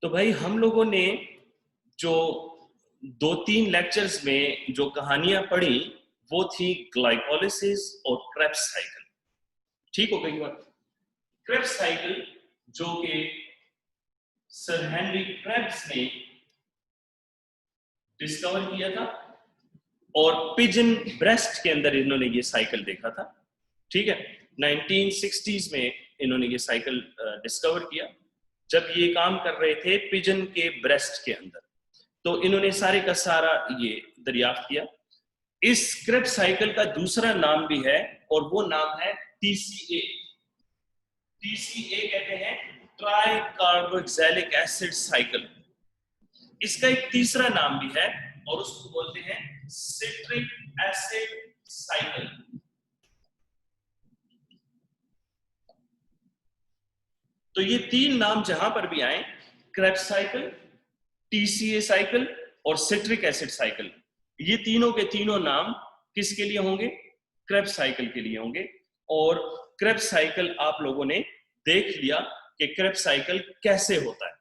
तो भाई हम लोगों ने जो 2-3 लेक्चर्स में जो कहानियां पढ़ी वो थी ग्लाइकोलिसिस और क्रेब्स साइकिल। ठीक हो गई बात। क्रेब्स साइकिल जो कि सर हेनरी क्रेब्स ने डिस्कवर किया था और पिजन ब्रेस्ट के अंदर इन्होंने ये साइकिल देखा था। ठीक है, 1960s में इन्होंने ये साइकिल डिस्कवर किया जब ये काम कर रहे थे पिजन के ब्रेस्ट के अंदर। तो इन्होंने सारे का सारा ये दरियाफ्त किया। इस क्रेब्स साइकिल का दूसरा नाम भी है और वो नाम है TCA। TCA कहते हैं ट्राई कार्बोक्सिलिक एसिड साइकिल। इसका एक तीसरा नाम भी है और उसको बोलते हैं सिट्रिक एसिड साइकिल। तो ये तीन नाम जहां पर भी आए, क्रेब्स साइकिल, TCA साइकिल और सिट्रिक एसिड साइकिल, ये तीनों के तीनों नाम किसके लिए होंगे? क्रेब्स साइकिल के लिए होंगे। और क्रेब्स साइकिल आप लोगों ने देख लिया कि क्रेब्स साइकिल कैसे होता है।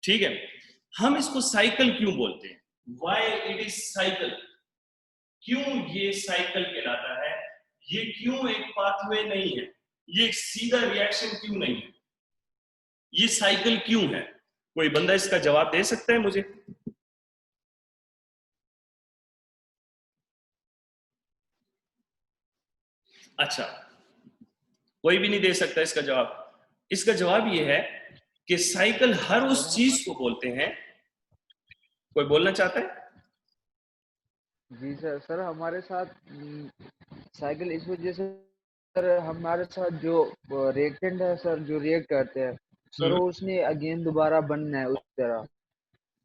ठीक है, हम इसको साइकिल क्यों बोलते हैं? Why it is cycle? क्यों ये साइकिल कहलाता है? ये क्यों एक पाथवे नहीं है? ये एक सीधा रिएक्शन क्यों नहीं है? ये साइकिल क्यों है? कोई बंदा इसका जवाब दे सकता है मुझे? अच्छा, कोई भी नहीं दे सकता इसका जवाब। इसका जवाब ये है कि साइकिल हर उस चीज को बोलते हैं। कोई बोलना चाहता है? जी सर। सर हमारे साथ साइकिल इस वजह से सर, हमारे साथ जो रिएक्टेंट है सर, जो रिएक्ट करते हैं सर, वो उसने अगेन दोबारा बनना है उस तरह।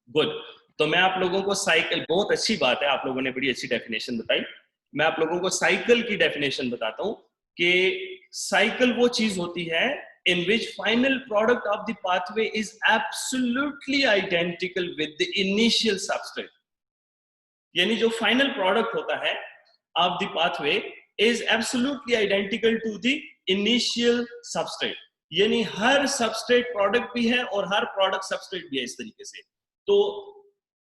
गुड। तो मैं आप लोगों को साइकिल, बहुत अच्छी बात है, आप लोगों ने बड़ी अच्छी डेफिनेशन बताई। मैं आप लोगों को साइकिल की डेफिनेशन बताता हूं कि साइकिल वो चीज होती है in which final product of the pathway is absolutely identical with the initial substrate। यानी जो फाइनल प्रोडक्ट होता है of the pathway is absolutely identical to the initial substrate. यानी हर सबस्ट्रेट प्रोडक्ट भी है और हर प्रोडक्ट सबस्ट्रेट भी है, इस तरीके से। तो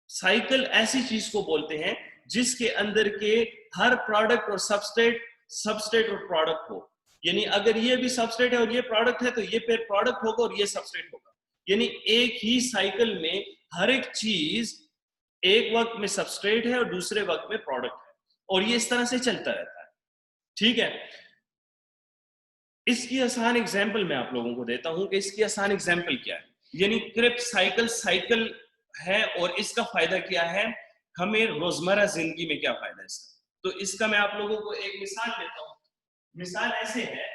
साइकिल ऐसी चीज को बोलते हैं जिसके अंदर के हर प्रोडक्ट और सबस्ट्रेट और प्रोडक्ट हो। यानी अगर ये भी सबस्ट्रेट है और ये प्रोडक्ट है तो ये फिर प्रोडक्ट होगा और ये सबस्ट्रेट होगा। यानी एक ही साइकिल में हर एक चीज एक वक्त में सबस्ट्रेट है और दूसरे वक्त में प्रोडक्ट है, और ये इस तरह से चलता रहता है। ठीक है, इसकी आसान एग्जांपल मैं आप लोगों को देता हूं कि इसकी आसान एग्जांपल क्या है। यानी क्रेब्स साइकिल है और इसका फायदा क्या है हमें रोजमर्रा जिंदगी में, क्या फायदा है इसका? तो इसका मैं आप लोगों को एक मिसाल देता हूं। मिसाल ऐसे है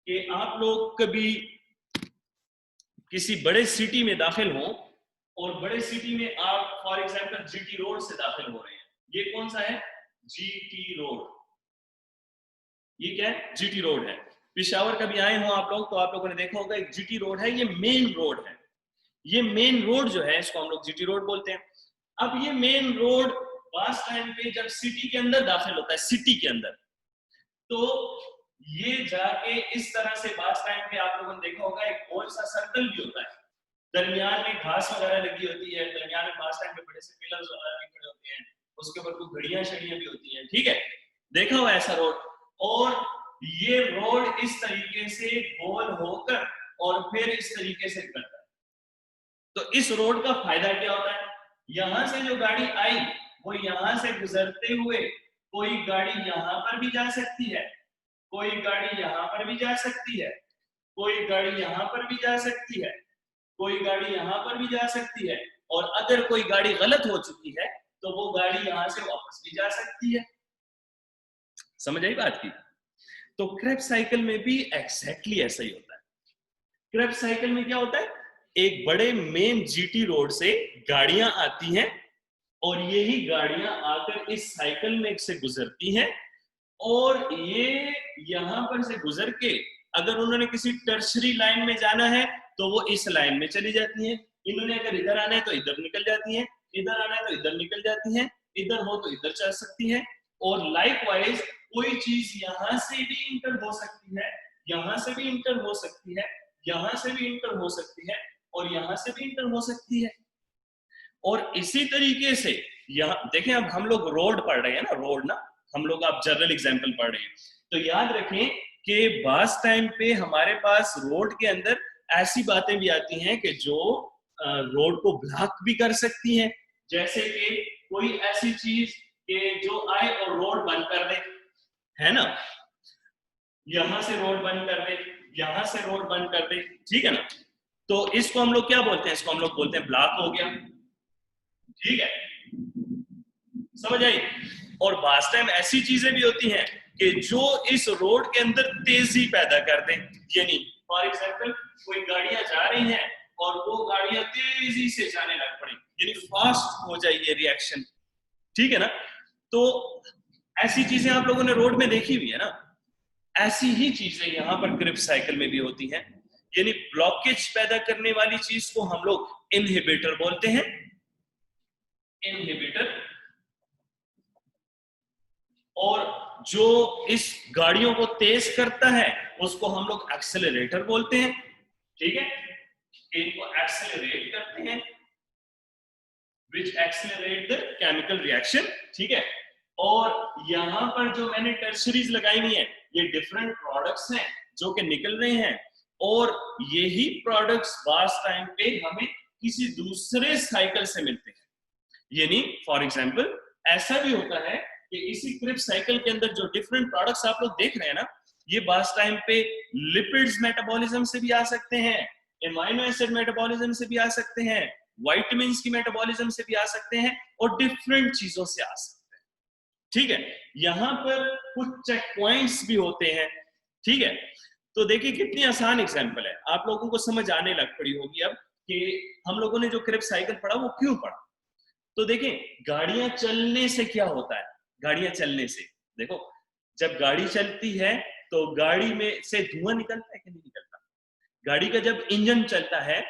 कि आप लोग कभी किसी बड़े सिटी में दाखिल हो और बड़े सिटी में आप फॉर एग्जांपल GT रोड से दाखिल हो रहे हैं। ये कौन सा है? GT road. ये क्या है? GT रोड है। पिशावर कभी आए हो आप लोग तो आप लोगों ने देखा होगा एक GT रोड है, ये मेन रोड है। ये मेन रोड जो है इसको हम लोग GT रोड बोलते हैं। अब ये मेन रोड पास टाइम पे जब सिटी के अंदर दाखिल होता है, सिटी के अंदर, तो ये जाके इस तरह से बास टाइम पे आप लोगों ने देखा होगा एक गोल सा सर्कल भी होता है, दरमियान में घास वगैरह लगी होती है, दरमियान में बास टाइम पे बड़े से पिलर्स वगैरह भी खड़े होते हैं, उसके ऊपर कुछ घड़ियां शड़ियां भी होती हैं। ठीक है, देखा हुआ ऐसा रोड। और ये रोड इस तरीके से गोल होकर और फिर इस तरीके से करता है। तो इस रोड का फायदा क्या होता है? यहां से जो गाड़ी आई वो यहां से गुजरते हुए कोई गाड़ी यहां पर भी जा सकती है, कोई गाड़ी यहां पर भी जा सकती है, कोई गाड़ी यहां पर भी जा सकती है, कोई गाड़ी यहां पर भी जा सकती है, और अगर कोई गाड़ी गलत हो चुकी है तो वो गाड़ी यहां से वापस भी जा सकती है। समझ आई बात की? तो क्रेब्स साइकिल में भी एग्जैक्टली ऐसा ही होता है। क्रेब्स साइकिल में क्या होता है? एक बड़े मेन GT रोड से गाड़ियां आती हैं और यही गाड़ियां आकर इस साइकिल में से गुजरती हैं, और ये यहां पर से गुजर के अगर उन्होंने किसी टर्शरी लाइन में जाना है तो वो इस लाइन में चली जाती हैं। इन्होंने अगर इधर आना है तो इधर निकल जाती हैं, इधर आना है तो इधर निकल जाती हैं, इधर हो तो इधर चल सकती हैं। और लाइकवाइज कोई चीज यहां से भी इंटर हो सकती है, यहां से भी इंटर हो सकती है, यहां से भी इंटर हो सकती है, और यहां से भी इंटर हो सकती है। और इसी तरीके से यहाँ देखें, अब हम लोग रोड पढ़ रहे हैं ना, रोड ना, हम लोग आप जनरल एग्जाम्पल पढ़ रहे हैं, तो याद रखें कि बास टाइम पे हमारे पास रोड के अंदर ऐसी बातें भी आती हैं कि जो रोड को ब्लॉक भी कर सकती हैं, जैसे कि कोई ऐसी चीज कि जो आए और रोड बंद कर दे, है ना, यहां से रोड बंद कर दे, यहां से रोड बंद कर दे, ठीक है ना, तो इसको हम लोग क्या बोलते हैं, इसको हम लोग बोलते हैं ब्लॉक हो गया, ठीक है, समझ आई। और बास टाइम ऐसी चीजें भी होती हैं कि जो इस रोड के अंदर तेजी पैदा कर दें, यानी फॉर एग्जांपल कोई गाड़ियां जा रही हैं और वो गाड़ियां तेजी से जाने लग पड़ी, यानी फास्ट हो जाए ये रिएक्शन, ठीक है ना। तो ऐसी चीजें आप लोगों ने रोड में देखी हुई है ना, ऐसी ही चीजें यहां पर क्रिप्स साइकिल में भी होती हैं, यानी ब्लॉकेज पैदा करने वाली चीज को हम लोग इनहिबिटर बोलते हैं, इनहिबिटर। और जो इस गाड़ियों को तेज करता है उसको हम लोग एक्सेलरेटर बोलते हैं, ठीक है, इनको एक्सेलरेट करते हैं, which accelerate the chemical reaction, ठीक है। और यहां पर जो मैंने टर्शरीज लगाई हुई है, ये डिफरेंट प्रोडक्ट्स हैं जो कि निकल रहे हैं, और यही प्रोडक्ट्स बास टाइम पे हमें किसी दूसरे साइकिल से मिलते हैं, यानी फॉर एग्जांपल ऐसा भी होता है कि इसी क्रिप्स साइकिल के अंदर जो डिफरेंट प्रोडक्ट्स आप लोग देख रहे हैं ना, ये बास टाइम पे लिपिड्स मेटाबॉलिज्म से भी आ सकते हैं, एमाइनो एसिड मेटाबॉलिज्म से भी आ सकते हैं, विटामिन्स की मेटाबॉलिज्म से भी आ सकते हैं, और डिफरेंट चीजों से आ सकते हैं, ठीक है। यहां पर कुछ चेक पॉइंट्स भी होते हैं, ठीक है। तो देखिए कितनी आसान एग्जांपल है, आप लोगों को समझ आने लग पड़ी होगी अब कि हम लोगों ने जो क्रिप्स साइकिल पढ़ा वो क्यों पढ़ा। तो देखिए गाड़ियां चलने से क्या होता है, गाड़ियां चलने से देखो, जब गाड़ी चलती है तो गाड़ी में से धुआं निकलता है कि नहीं निकलता, गाड़ी का जब इंजन चलता है,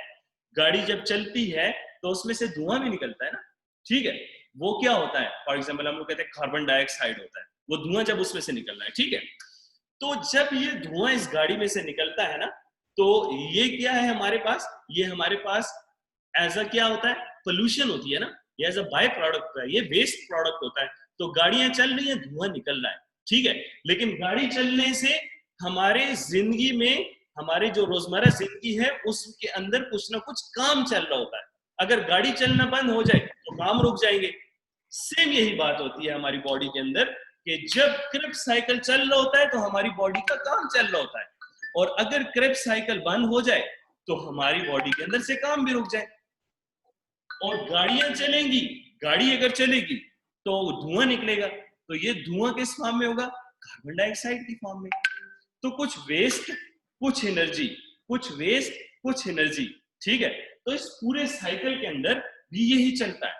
गाड़ी जब चलती है तो उसमें से धुआं भी निकलता है ना, ठीक है। वो क्या होता है, फॉर एग्जांपल हम लोग कहते हैं कार्बन डाइऑक्साइड होता है, वो धुआं जब उसमें से निकल रहा है, ठीक है। तो जब ये धुआं इस गाड़ी में से निकलता है ना, तो ये क्या है हमारे पास, ये हमारे पास एज अ क्या होता है, पोल्यूशन होती है ना, ये एज अ बाय प्रोडक्ट है, ये वेस्ट प्रोडक्ट होता है। तो गाड़ियां चल रही हैं, धुआं निकल रहा है, ठीक है, लेकिन गाड़ी चलने से हमारे जिंदगी में, हमारी जो रोजमर्रा जिंदगी है उसके अंदर कुछ ना कुछ काम चल रहा होता है, अगर गाड़ी चलना बंद हो जाए तो काम रुक जाएंगे। सेम यही बात होती है हमारी बॉडी के अंदर कि जब क्रिप्स साइकिल चल रहा होता है तो हमारी बॉडी का काम चल रहा होता है, और अगर क्रिप्स साइकिल बंद हो जाए तो हमारी बॉडी के अंदर से काम भी रुक जाए। और गाड़ियां चलेंगी, गाड़ी अगर चलेगी तो धुआं निकलेगा, तो ये धुआं किस फॉर्म में होगा, कार्बन डाइऑक्साइड की फॉर्म में। तो कुछ वेस्ट कुछ एनर्जी, कुछ वेस्ट कुछ एनर्जी, ठीक है। तो इस पूरे साइकिल के अंदर भी यही चलता है,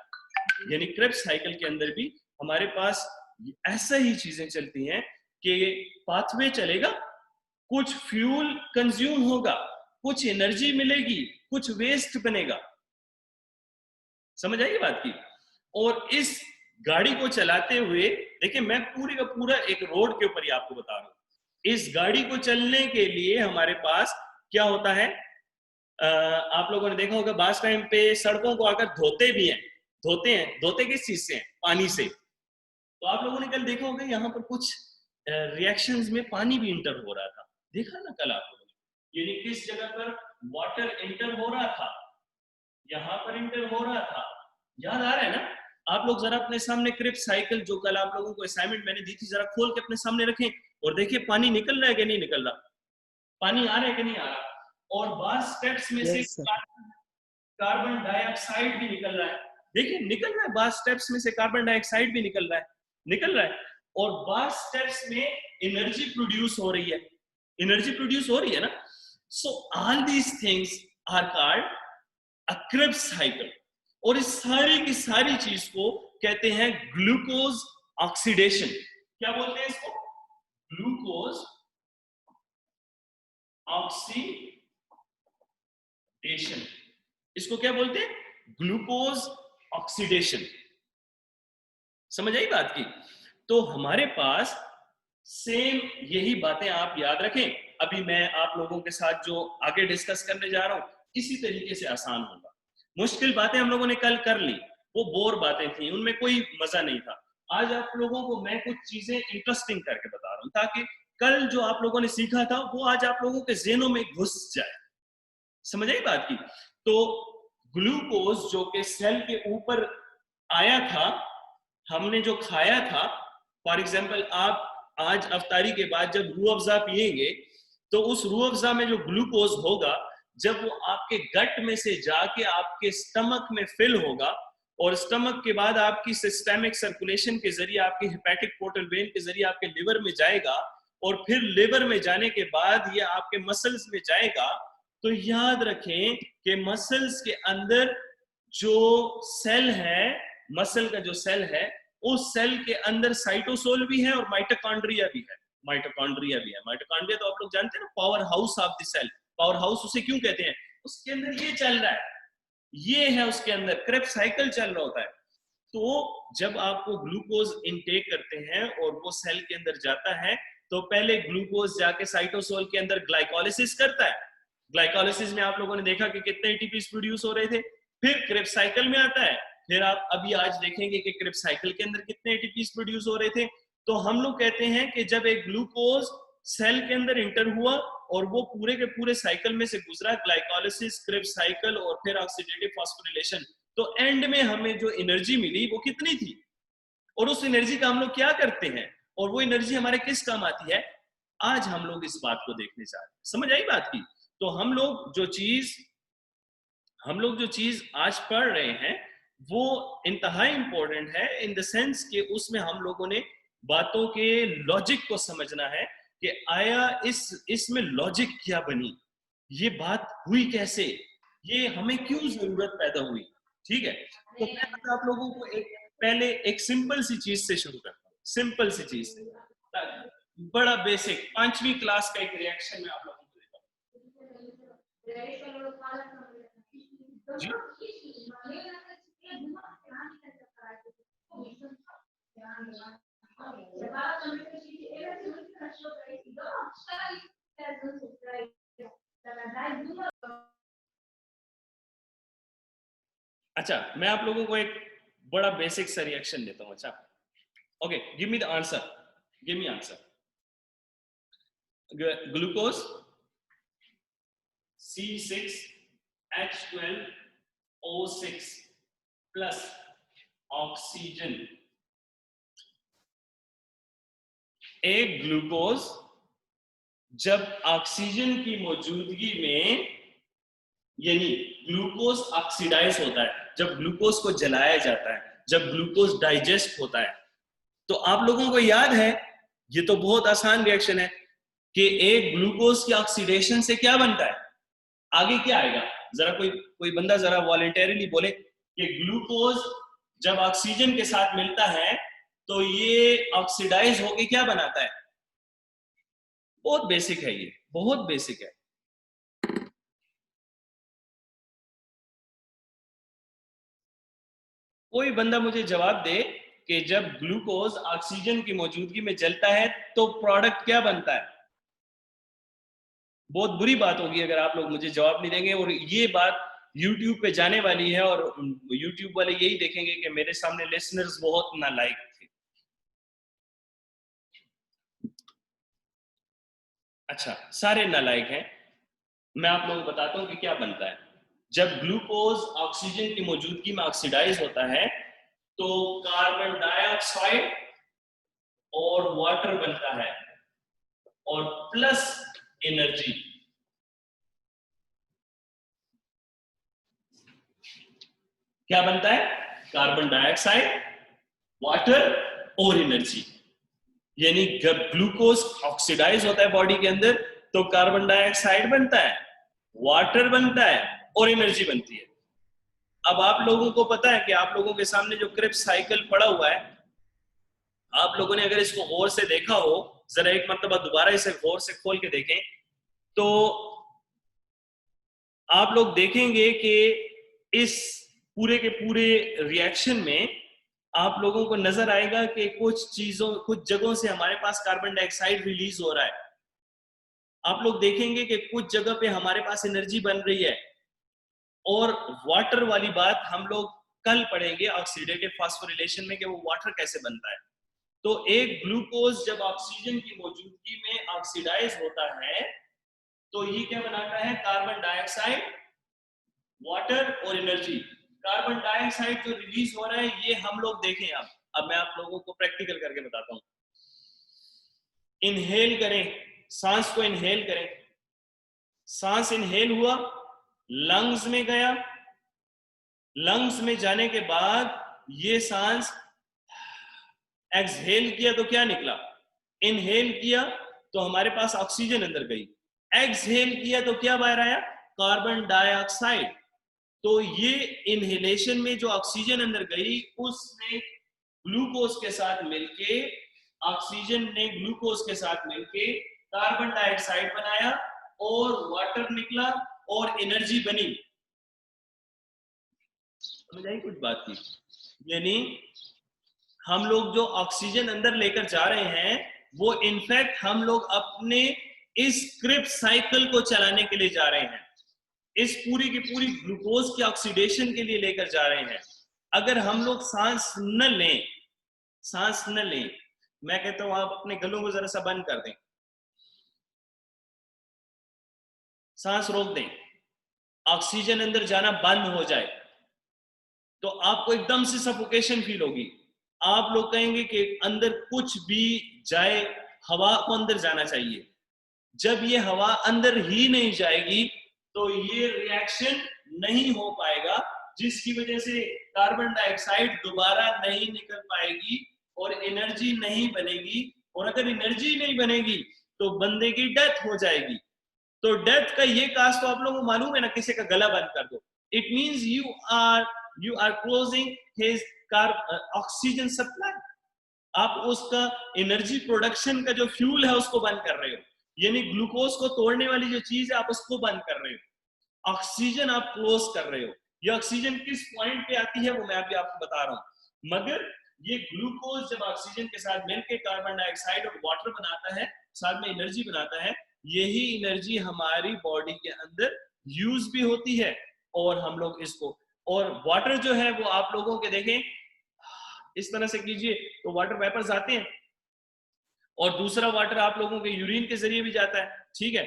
यानी क्रिप्स साइकिल के अंदर भी हमारे पास ऐसा ही चीजें चलती हैं कि पाथवे चलेगा, कुछ फ्यूल कंज्यूम होगा, कुछ एनर्जी मिलेगी, कुछ वेस्ट बनेगा, समझ आएगी बात की। और इस गाड़ी को चलाते हुए देखिए, मैं पूरे का पूरा एक रोड के ऊपर ही आपको बता रहा हूं, इस गाड़ी को चलने के लिए हमारे पास क्या होता है, आप लोगों ने देखा होगा बास टाइम पे सड़कों को आकर धोते भी हैं, धोते हैं, धोते किस चीज से, पानी से। तो आप लोगों ने कल देखा होगा यहाँ पर कुछ रिएक्शंस में पानी भी इंटर हो रहा था, देखा ना कल आप लोगों ने, यानी किस जगह पर वाटर इंटर हो रहा था, यहां पर इंटर हो रहा था, याद आ रहा है ना। आप लोग जरा अपने सामने क्रिप्स साइकिल जो कल आप लोगों को असाइनमेंट मैंने दी थी, जरा खोल के अपने सामने रखें और देखिए पानी निकल रहा है कि नहीं निकल रहा, पानी आ रहा है कि नहीं आ रहा। और बार स्टेप्स में से कार्बन डाइऑक्साइड भी निकल रहा है, देखिए निकल रहा है, बार स्टेप्स में से कार्बन डाइऑक्साइड भी निकल रहा है, निकल रहा है। और बार स्टेप्स में एनर्जी प्रोड्यूस हो रही है, एनर्जी प्रोड्यूस हो रही है ना। So all these things are called a Krebs cycle, और इस सारी की सारी चीज को कहते हैं ग्लूकोज ऑक्सीडेशन। क्या बोलते हैं इसको, ग्लूकोज ऑक्सीडेशन, इसको क्या बोलते हैं, ग्लूकोज ऑक्सीडेशन, समझ आई बात की। तो हमारे पास सेम यही बातें आप याद रखें। अभी मैं आप लोगों के साथ जो आगे डिस्कस करने जा रहा हूं इसी तरीके से आसान होगा। मुश्किल बातें हम लोगों ने कल कर ली, वो बोर बातें थी, उनमें कोई मजा नहीं था। आज आप लोगों को मैं कुछ चीजें इंटरेस्टिंग करके बता रहा हूँ, ताकि कल जो आप लोगों ने सीखा था वो आज आप लोगों के ज़हनों में घुस जाए। समझ आई बात की? तो ग्लूकोज जो कि सेल के ऊपर आया था, हमने जो खाया था, फॉर एग्जाम्पल आप आज अफ्तारी के बाद जब रूह अफ़ज़ा पिएंगे, तो उस रूह अफ़ज़ा में जो ग्लूकोज होगा, जब वो आपके गट में से जाके आपके स्टमक में फिल होगा, और स्टमक के बाद आपकी सिस्टेमिक सर्कुलेशन के जरिए, आपके हेपेटिक पोर्टल वेन के जरिए आपके लिवर में जाएगा, और फिर लिवर में जाने के बाद ये आपके मसल्स में जाएगा। तो याद रखें कि मसल्स के अंदर जो सेल है, मसल का जो सेल है, उस सेल के अंदर साइटोसोल भी है और माइटोकॉन्ड्रिया भी है। माइटोकॉन्ड्रिया तो आप लोग जानते हैं ना, powerhouse of the cell. Powerhouse उसे क्यों कहते हैं? उसके अंदर ये चल रहा है, ये है उसके अंदर क्रेब्स साइकिल चल रहा होता है। तो जब आप वो ग्लूकोज इनटेक करते हैं और वो सेल के अंदर जाता है, तो पहले ग्लूकोज जाके साइटोसोल के अंदर ग्लाइकोलिसिस करता है। ग्लाइकोलिसिस में आप लोगों ने देखा कि कितने एटीपीज प्रोड्यूस हो रहे थे। फिर क्रेब्स साइकिल में आता है, फिर आप अभी आज देखेंगे कि क्रेब्स साइकिल के अंदर कितने एटीपीज प्रोड्यूस हो रहे थे। तो हम लोग कहते हैं कि जब एक ग्लूकोज सेल के अंदर इंटर हुआ और वो पूरे के पूरे साइकिल में से गुजरा, ग्लाइकोलिसिस, क्रेब्स साइकिल और फिर ऑक्सीडेटिव फॉस्फोरिलेशन, तो एंड में हमें जो एनर्जी मिली वो कितनी थी, और उस एनर्जी का हम लोग क्या करते हैं, और वो एनर्जी हमारे किस काम आती है, आज हम लोग इस बात को देखने जा रहे हैं। समझ आई बात की? तो हम लोग जो चीज आज पढ़ रहे हैं वो इंतहाई इंपॉर्टेंट है, इन द सेंस कि उसमें हम लोगों ने बातों के लॉजिक को समझना है कि आया इसमें लॉजिक क्या बनी, ये बात हुई कैसे, ये हमें क्यों जरूरत पैदा हुई। ठीक है, तो मैं आप लोगों को पहले एक सिंपल सी चीज से शुरू करता हूँ, सिंपल सी चीज से, बड़ा बेसिक 5वीं क्लास का एक रिएक्शन में आप लोगों को देता हूँ जी। अच्छा, मैं आप लोगों को एक बड़ा बेसिक सा रिएक्शन देता हूँ। अच्छा, okay, give me the answer, give me answer. Glucose C6H12O6 plus oxygen. एक ग्लूकोज जब ऑक्सीजन की मौजूदगी में, यानी ग्लूकोज ऑक्सीडाइज होता है, जब ग्लूकोज को जलाया जाता है, जब ग्लूकोज डाइजेस्ट होता है, तो आप लोगों को याद है, ये तो बहुत आसान रिएक्शन है कि एक ग्लूकोज की ऑक्सीडेशन से क्या बनता है, आगे क्या आएगा, जरा कोई बंदा जरा वॉलंटरीली बोले कि ग्लूकोज जब ऑक्सीजन के साथ मिलता है तो ये ऑक्सीडाइज होके क्या बनाता है। बहुत बेसिक है, ये बहुत बेसिक है। कोई बंदा मुझे जवाब दे कि जब ग्लूकोज ऑक्सीजन की मौजूदगी में जलता है तो प्रोडक्ट क्या बनता है। बहुत बुरी बात होगी अगर आप लोग मुझे जवाब नहीं देंगे, और ये बात YouTube पे जाने वाली है और YouTube वाले यही देखेंगे कि मेरे सामने लिसनर्स बहुत नालायक थे। अच्छा, सारे नालायक हैं। मैं आप लोगों को बताता हूं कि क्या बनता है। जब ग्लूकोज ऑक्सीजन की मौजूदगी में ऑक्सीडाइज होता है तो कार्बन डाइऑक्साइड और वाटर बनता है, और प्लस एनर्जी। क्या बनता है? कार्बन डाइऑक्साइड, वाटर और एनर्जी। यानी जब ग्लूकोज ऑक्सीडाइज होता है बॉडी के अंदर तो कार्बन डाइऑक्साइड बनता है, वाटर बनता है और एनर्जी बनती है। अब आप लोगों को पता है कि आप लोगों के सामने जो क्रेब्स साइकिल पड़ा हुआ है, आप लोगों ने अगर इसको गौर से देखा हो, जरा एक मर्तबा दोबारा इसे गौर से खोल के देखें, तो आप लोग देखेंगे कि इस पूरे के पूरे रिएक्शन में आप लोगों को नजर आएगा कि कुछ जगहों से हमारे पास कार्बन डाइऑक्साइड रिलीज हो रहा है। आप लोग देखेंगे कि कुछ जगह पे हमारे पास एनर्जी बन रही है, और वाटर वाली बात हम लोग कल पढ़ेंगे ऑक्सीडेटिव फास्फोरिलेशन में कि वो वाटर कैसे बनता है। तो एक ग्लूकोज जब ऑक्सीजन की मौजूदगी में ऑक्सीडाइज होता है तो ये क्या बनाता है, कार्बन डाइऑक्साइड, वाटर और एनर्जी। कार्बन डाइऑक्साइड जो रिलीज हो रहा है ये हम लोग देखें। अब मैं आप लोगों को प्रैक्टिकल करके बताता हूं। इनहेल करें, सांस को इनहेल करें, सांस इनहेल हुआ, लंग्स में गया, लंग्स में जाने के बाद ये सांस एक्सहेल किया तो क्या निकला, इनहेल किया तो हमारे पास ऑक्सीजन अंदर गई, एक्सहेल किया तो क्या बाहर आया, कार्बन डाइऑक्साइड। तो ये इनहेलेशन में जो ऑक्सीजन अंदर गई उसने ग्लूकोज के साथ मिलके, ऑक्सीजन ने ग्लूकोज के साथ मिलके कार्बन डाइऑक्साइड बनाया और वाटर निकला और एनर्जी बनी। समझ आई कुछ बात की? यानी हम लोग जो ऑक्सीजन अंदर लेकर जा रहे हैं वो इनफैक्ट हम लोग अपने इस क्रिप्स साइकिल को चलाने के लिए जा रहे हैं, इस पूरी की पूरी ग्लूकोज की ऑक्सीडेशन के लिए लेकर जा रहे हैं। अगर हम लोग सांस न लें, सांस न लें, मैं कहता हूं आप अपने गलों को जरा सा बंद कर दें, सांस रोक दें, ऑक्सीजन अंदर जाना बंद हो जाए तो आपको एकदम से सफोकेशन फील होगी। आप लोग कहेंगे कि अंदर कुछ भी जाए, हवा को अंदर जाना चाहिए। जब ये हवा अंदर ही नहीं जाएगी तो ये रिएक्शन नहीं हो पाएगा, जिसकी वजह से कार्बन डाइऑक्साइड दोबारा नहीं निकल पाएगी और एनर्जी नहीं बनेगी। और अगर एनर्जी नहीं बनेगी तो बंदे की डेथ हो जाएगी। तो डेथ का ये काज तो आप लोगों को मालूम है ना, किसी का गला बंद कर दो, it means you are closing his oxygen supply. आप उसका एनर्जी प्रोडक्शन का जो फ्यूल है उसको बंद कर रहे हो, यानी ग्लूकोज को तोड़ने वाली जो चीज है आप उसको बंद कर रहे हो, ऑक्सीजन आप क्लोज कर रहे हो। ये ऑक्सीजन किस पॉइंट पे आती है वो मैं अभी आपको बता रहा हूं, मगर ये ग्लूकोज जब ऑक्सीजन के साथ मिलकर कार्बन डाइऑक्साइड और वाटर बनाता है, साथ में एनर्जी बनाता है, यही एनर्जी हमारी बॉडी के अंदर यूज भी होती है और हम लोग इसको, और वाटर जो है वो आप लोगों के देखें इस तरह से कीजिए तो वाटर वेपर्स आते हैं और दूसरा वाटर आप लोगों के यूरिन के जरिए भी जाता है, ठीक है।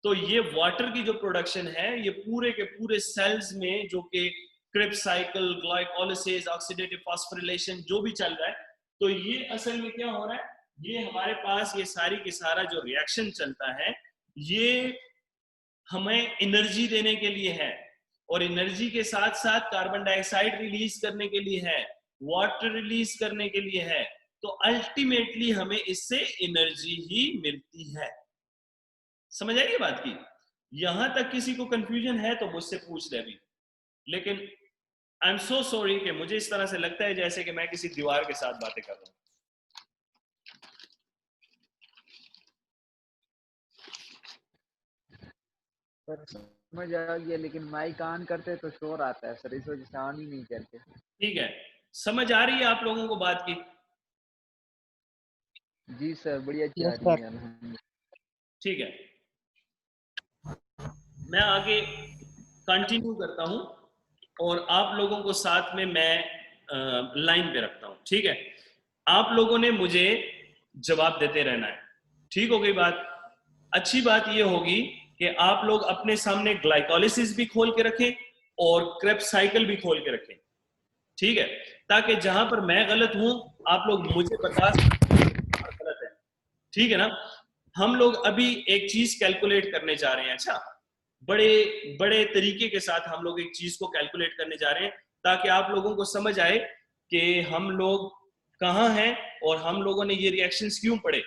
तो ये वाटर की जो प्रोडक्शन है ये पूरे के पूरे सेल्स में जो कि Krebs cycle, glycolysis, oxidative phosphorylation जो भी चल रहा है, तो ये असल में क्या हो रहा है, ये हमारे पास ये सारी की सारा जो रिएक्शन चलता है ये हमें एनर्जी देने के लिए है और एनर्जी के साथ साथ कार्बन डाइऑक्साइड रिलीज करने के लिए है, वाटर रिलीज करने के लिए है। तो अल्टीमेटली हमें इससे एनर्जी ही मिलती है। समझ आएगी बात की? यहां तक किसी को कंफ्यूजन है तो मुझसे पूछ ले अभी, लेकिन आई एम सो सॉरी कि मुझे इस तरह से लगता है जैसे कि मैं किसी दीवार के साथ बातें कर रहा हूं। सर समझ आ गया, लेकिन माइक ऑन करते तो शोर आता है सर, इस वजह से ऑन ही नहीं करते। ठीक है, समझ आ रही है आप लोगों को बात की? जी सर, बड़ी अच्छी आ यस रही सर। है अल्हम्दुलिल्लाह। ठीक है, मैं आगे कंटिन्यू करता हूं और आप लोगों को साथ में मैं लाइन पे रखता हूं, ठीक है। आप लोगों ने मुझे जवाब देते रहना है, ठीक हो गई बात? अच्छी बात यह होगी कि आप लोग अपने सामने ग्लाइकोलिसिस भी खोल के रखें और क्रेब्स साइकिल भी खोल के रखें, ठीक है, ताकि जहां पर मैं गलत हूं आप लोग मुझे बता सकें गलत है, ठीक है ना। हम लोग अभी एक चीज कैलकुलेट करने जा रहे हैं, अच्छा, बड़े बड़े तरीके के साथ हम लोग एक चीज को कैलकुलेट करने जा रहे हैं ताकि आप लोगों को समझ आए कि हम लोग कहाँ हैं और हम लोगों ने ये रिएक्शंस क्यों पढ़े,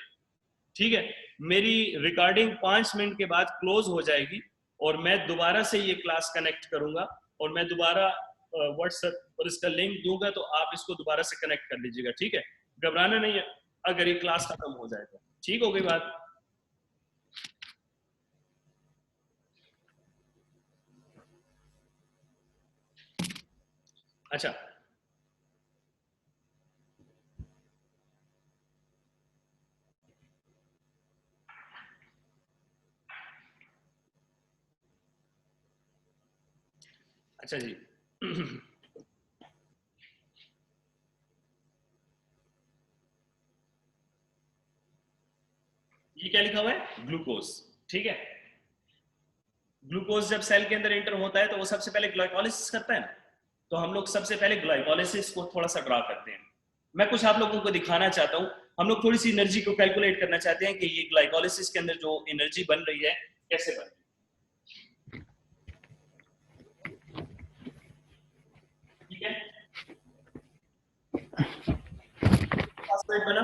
ठीक है। मेरी रिकॉर्डिंग 5 मिनट के बाद क्लोज हो जाएगी और मैं दोबारा से ये क्लास कनेक्ट करूंगा और मैं दोबारा व्हाट्सएप पर इसका लिंक दूंगा तो आप इसको दोबारा से कनेक्ट कर लीजिएगा, ठीक है। घबराना नहीं है अगर ये क्लास खत्म हो जाए तो, ठीक हो गई बात? अच्छा, अच्छा जी। ये क्या लिखा हुआ है? ग्लूकोज। ठीक है, ग्लूकोज जब सेल के अंदर एंटर होता है तो वो सबसे पहले ग्लाइकोलिसिस करता है ना, तो हम लोग सबसे पहले ग्लाइकोलिसिस को थोड़ा सा ड्रा करते हैं। मैं कुछ आप लोगों को दिखाना चाहता हूँ, हम लोग थोड़ी सी एनर्जी को कैलकुलेट करना चाहते हैं कि ये ग्लाइकोलिसिस के अंदर जो एनर्जी बन रही है कैसे बन रही है। ठीक है, फॉस्फेट बना।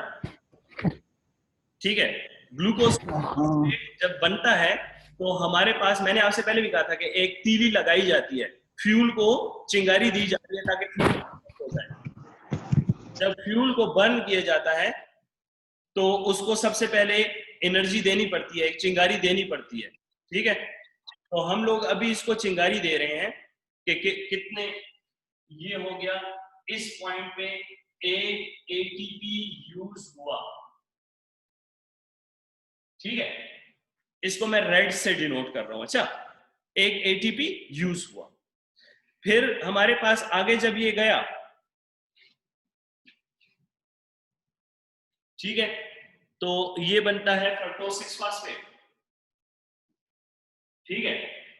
ठीक है, ग्लूकोज हाँ जब बनता है तो हमारे पास, मैंने आपसे पहले भी कहा था कि एक तीली लगाई जाती है, फ्यूल को चिंगारी दी जाती है ताकि फ्यूल हो जाए। जब फ्यूल को बर्न किया जाता है तो उसको सबसे पहले एनर्जी देनी पड़ती है, एक चिंगारी देनी पड़ती है। ठीक है, तो हम लोग अभी इसको चिंगारी दे रहे हैं कि कितने, ये हो गया इस पॉइंट पे एक एटीपी यूज हुआ। ठीक है, इसको मैं रेड से डिनोट कर रहा हूं। अच्छा, एक एटीपी यूज हुआ। फिर हमारे पास आगे जब ये गया, ठीक है, तो ये बनता है फ्रक्टोज 6 फास्फेट। ठीक है,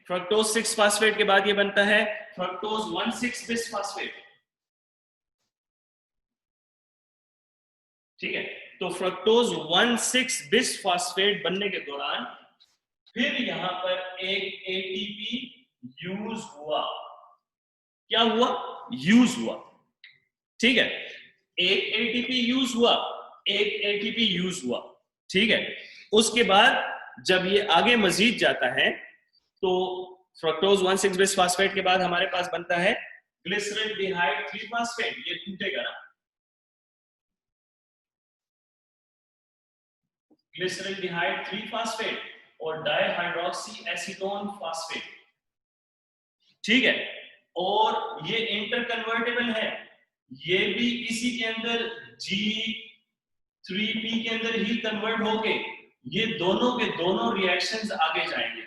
फ्रक्टोज 6 फास्फेट के बाद ये बनता है फ्रक्टोज 1,6 बिस फास्फेट। ठीक है, तो फ्रक्टोज 1,6 बिस फास्फेट बनने के दौरान फिर यहां पर एक एटीपी यूज हुआ। क्या हुआ? यूज हुआ। ठीक है, एक एटीपी यूज हुआ, एक एटीपी यूज हुआ। ठीक है, उसके बाद जब ये आगे मजीद जाता है तो फ्रक्टोज 1,6 बिस फास्फेट के बाद हमारे पास बनता है ग्लिसरॉल्डिहाइड 3 फास्फेट। ये टूटेगा ना, ग्लिसरॉल्डिहाइड 3 फास्फेट और डाइहाइड्रोक्सी एसीटोन फास्फेट। ठीक है, और ये इंटरकन्वर्टेबल है, ये भी इसी के अंदर G3P के अंदर ही कन्वर्ट होके ये दोनों के दोनों रिएक्शंस आगे जाएंगे,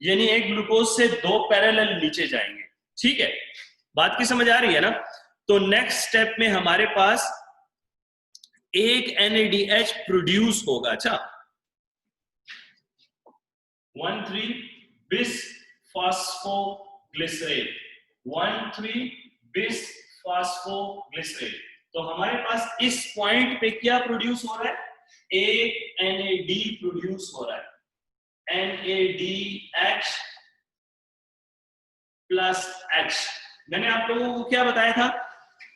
यानी एक ग्लूकोज से दो पैरेलल नीचे जाएंगे। ठीक है, बात की समझ आ रही है ना? तो नेक्स्ट स्टेप में हमारे पास एक NADH प्रोड्यूस होगा। अच्छा, 1,3 बिस फास्फोग्लिसरेट, 1,3 बिस फास्फोग्लिसरेट। तो हमारे पास इस पॉइंट पे क्या प्रोड्यूस हो रहा है? एक NAD प्रोड्यूस हो रहा है, NADH प्लस H। मैंने आप लोगों को क्या बताया था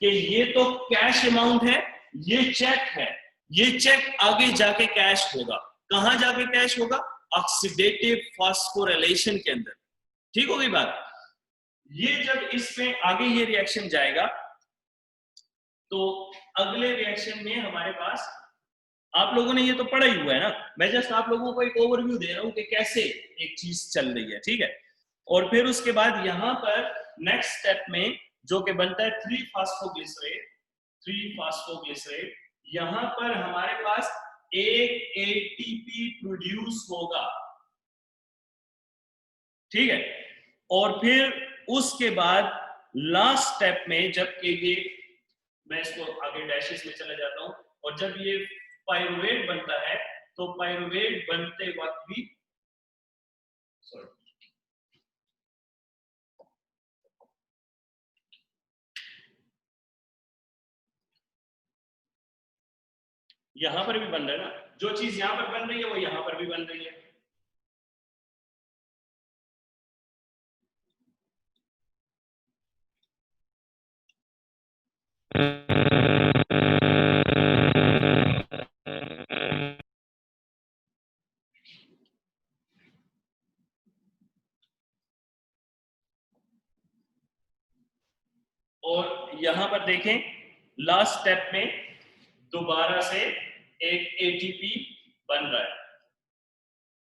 कि ये तो कैश अमाउंट है, ये चेक है, ये चेक आगे जाके कैश होगा। कहां जाके कैश होगा? ऑक्सीडेटिव फास्फोराइलेशन के अंदर। ठीक हो गई बात? ये जब इसमें आगे ये रिएक्शन जाएगा तो अगले रिएक्शन में हमारे पास, आप लोगों ने ये तो पढ़ा ही हुआ है ना, मैं जस्ट आप लोगों को एक ओवरव्यू दे रहा हूं कि कैसे एक चीज चल रही है। ठीक है, और फिर उसके बाद यहां पर नेक्स्ट स्टेप में जो कि बनता है 3 फास्फोग्लिसरेट, 3 फास्फोग्लिसरेट, यहां पर हमारे पास एक एटीपी प्रोड्यूस होगा। ठीक है, और फिर उसके बाद लास्ट स्टेप में जबकि ये, मैं इसको आगे डैशेस में चले जाता हूं, और जब ये पाइरुवेट बनता है तो पाइरुवेट बनते वक्त भी, सॉरी, यहां पर भी बन रहा है ना, जो चीज यहां पर बन रही है वो यहां पर भी बन रही है। और यहां पर देखें लास्ट स्टेप में दोबारा से एक एटीपी बन रहा है।